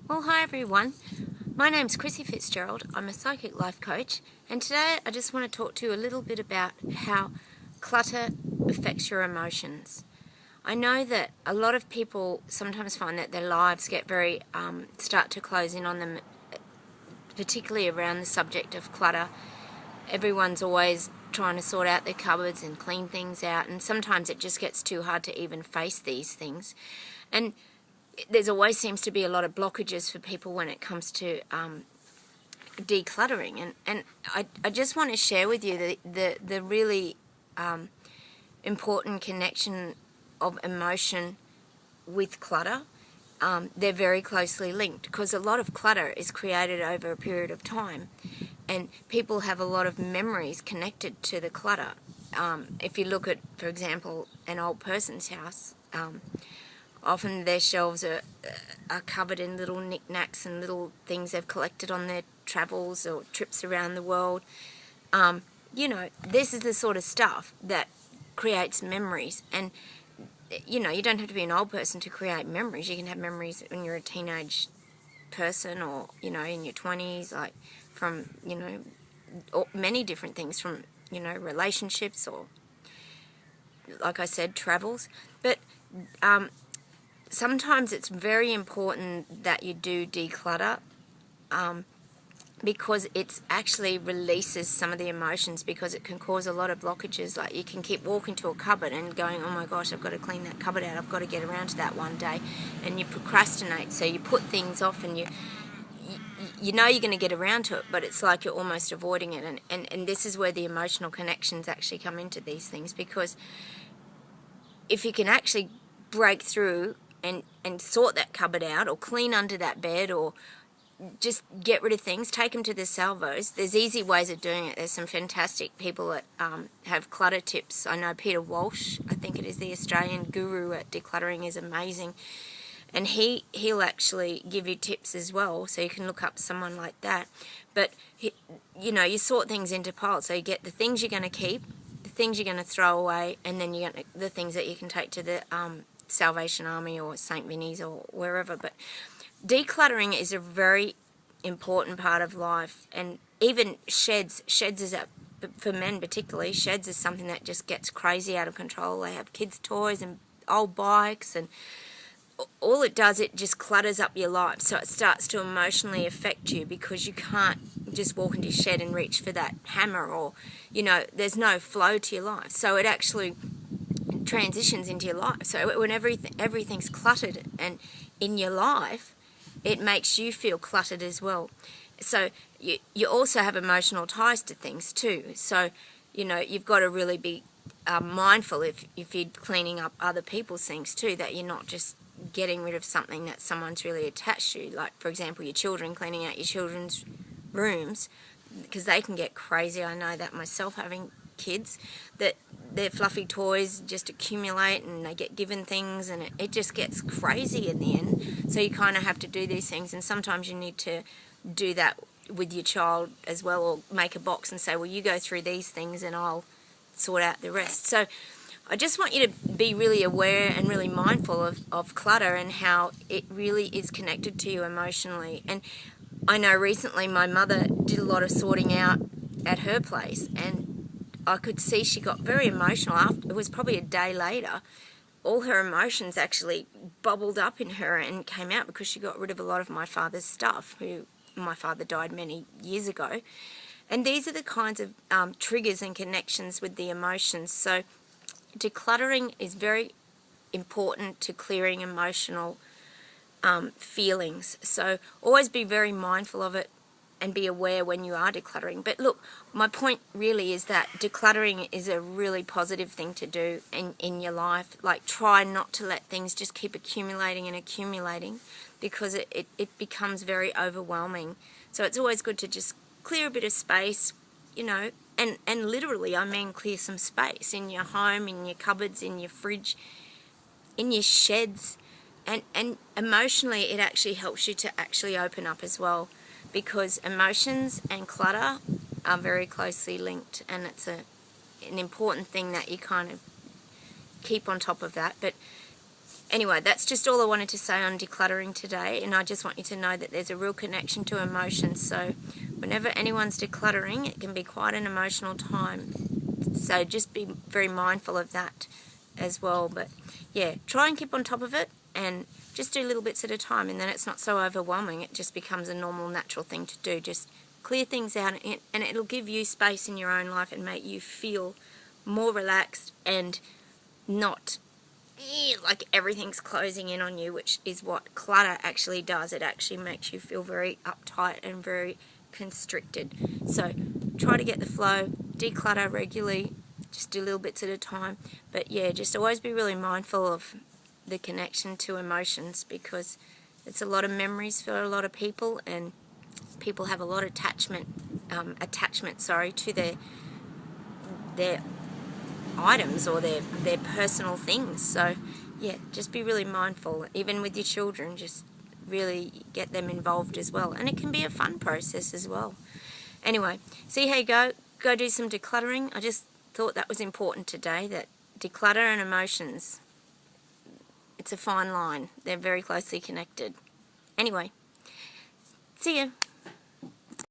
Well, hi everyone. My name's Chrissy Fitzgerald. I'm a psychic life coach, and today I just want to talk to you a little bit about how clutter affects your emotions. I know that a lot of people sometimes find that their lives get very start to close in on them, particularly around the subject of clutter. Everyone's always trying to sort out their cupboards and clean things out, and sometimes it just gets too hard to even face these things. And there's always seems to be a lot of blockages for people when it comes to decluttering. And I just want to share with you the really important connection of emotion with clutter. They're very closely linked because a lot of clutter is created over a period of time, and people have a lot of memories connected to the clutter. If you look at, for example, an old person's house, often their shelves are covered in little knickknacks and little things they've collected on their travels or trips around the world. This is the sort of stuff that creates memories. And, you don't have to be an old person to create memories. You can have memories when you're a teenage person or, in your 20s, like from, many different things from, relationships or, like I said, travels. But sometimes it's very important that you do declutter because it actually releases some of the emotions, because it can cause a lot of blockages. Like you can keep walking to a cupboard and going, oh my gosh, I've got to clean that cupboard out, I've got to get around to that one day, and you procrastinate, so you put things off and you know you're going to get around to it, but it's like you're almost avoiding it. And this is where the emotional connections actually come into these things, because if you can actually break through and sort that cupboard out, or clean under that bed, or just get rid of things, take them to the salvos. There's easy ways of doing it. There's some fantastic people that have clutter tips. I know Peter Walsh, I think it is, the Australian guru at decluttering, is amazing. And he'll actually give you tips as well, so you can look up someone like that. But, you sort things into piles. So you get the things you're going to keep, the things you're going to throw away, and then the things that you can take to the Salvation Army or St. Vinny's or wherever. But decluttering is a very important part of life. And even sheds is for men particularly, sheds is something that just gets crazy out of control. They have kids' toys and old bikes, and all it does, it just clutters up your life. So it starts to emotionally affect you, because you can't just walk into your shed and reach for that hammer, or, there's no flow to your life. So it actually transitions into your life. So when everything's cluttered and in your life, it makes you feel cluttered as well. So you also have emotional ties to things too. So, you've got to really be mindful if you're cleaning up other people's things too, that you're not just getting rid of something that someone's really attached to. Like, for example, your children, cleaning out your children's rooms, because they can get crazy. I know that myself, having kids, that their fluffy toys just accumulate and they get given things, and it just gets crazy in the end. So you kind of have to do these things, and sometimes you need to do that with your child as well, or make a box and say, well, you go through these things and I'll sort out the rest. So I just want you to be really aware and really mindful of clutter and how it really is connected to you emotionally. And I know recently my mother did a lot of sorting out at her place, and I could see she got very emotional. After, it was probably a day later, all her emotions actually bubbled up in her and came out, because she got rid of a lot of my father's stuff. My father died many years ago. And these are the kinds of triggers and connections with the emotions. So decluttering is very important to clearing emotional feelings. So always be very mindful of it and be aware when you are decluttering. But look, my point really is that decluttering is a really positive thing to do in your life. Like, try not to let things just keep accumulating and accumulating, because it becomes very overwhelming. So it's always good to just clear a bit of space, and literally, I mean, clear some space in your home, in your cupboards, in your fridge, in your sheds. And emotionally, it actually helps you to actually open up as well, because emotions and clutter are very closely linked, and it's an important thing that you kind of keep on top of that. But Anyway, that's just all I wanted to say on decluttering today, and I just want you to know that there's a real connection to emotions. So whenever anyone's decluttering, it can be quite an emotional time. So just be very mindful of that as well. But yeah, try and keep on top of it and just do little bits at a time, and then it's not so overwhelming. It just becomes a normal, natural thing to do. Just clear things out, and it'll give you space in your own life and make you feel more relaxed and not like everything's closing in on you, which is what clutter actually does. It actually makes you feel very uptight and very constricted. So try to get the flow, declutter regularly, just do little bits at a time. But yeah, just always be really mindful of the connection to emotions, because it's a lot of memories for a lot of people, and people have a lot of attachment to their items or their personal things. So yeah, just be really mindful. Even with your children, just really get them involved as well, and it can be a fun process as well. Anyway, see how you go do some decluttering. I just thought that was important today, that declutter and emotions, it's a fine line. They're very closely connected. Anyway, see ya.